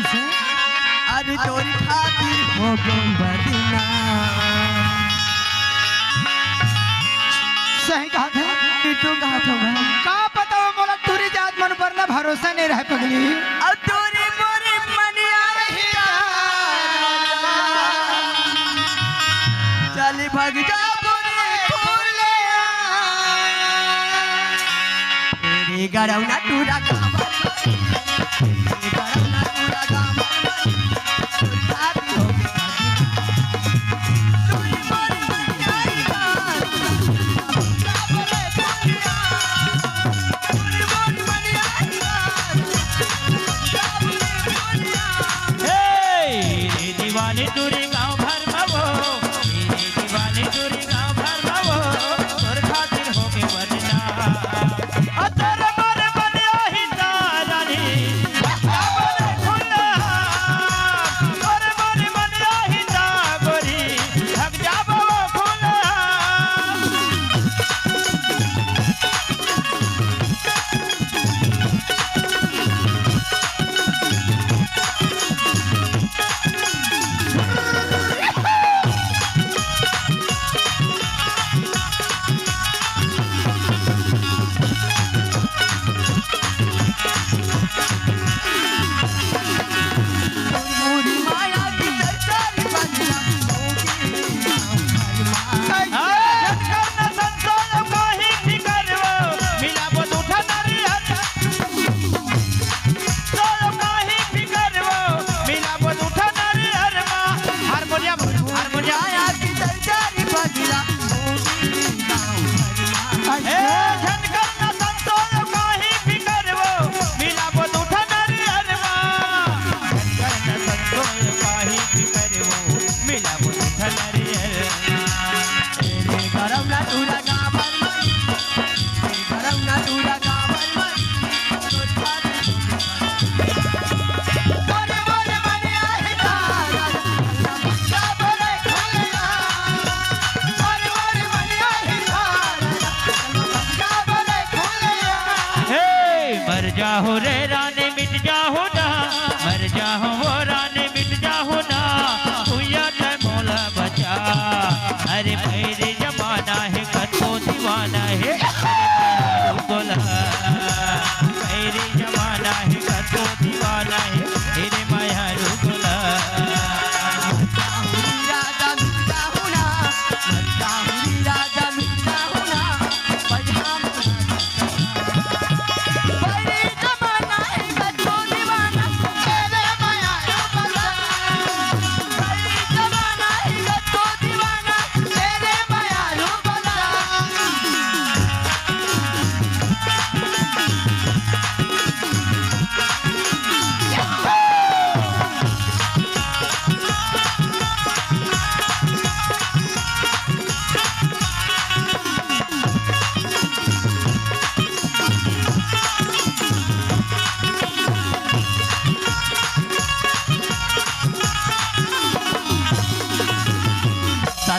अरे तोरी खातिर हो गम बदना सही कहा था तू कहा था का पता हो मोला तुरी जात मन पर ना भरोसा नहीं रह पगली अब तोरी मोरी मनिया चल भाग जा तेरे गरौना टूरा दीवाने टूरे गाँव भर मवो दीवाने टूरे गाँव भर मवो तोर खातिर हो के बजना अतर मर बनिया ही तारानी अबर खुला तोर मर बनिया ही तागोरी हक जाबो खुला मर जाओ रे रानी मिट जाओ ना मर जाओ वो रानी मिट जाओ ना तू याद मौला बचा अरे मेरे जमाना है कतो दीवाना है बोला मेरे जमाना है कतो दीवाना है तेरे माया रुगला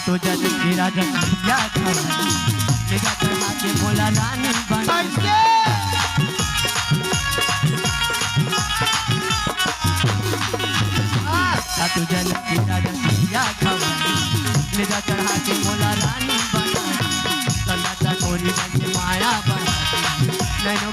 तो जज की राजा या निगाह चढ़ा के बोला रानी बना तो जज की राजा या निगाह चढ़ा के बोला रानी बना कंधा चकोरी बन माया बना नैनो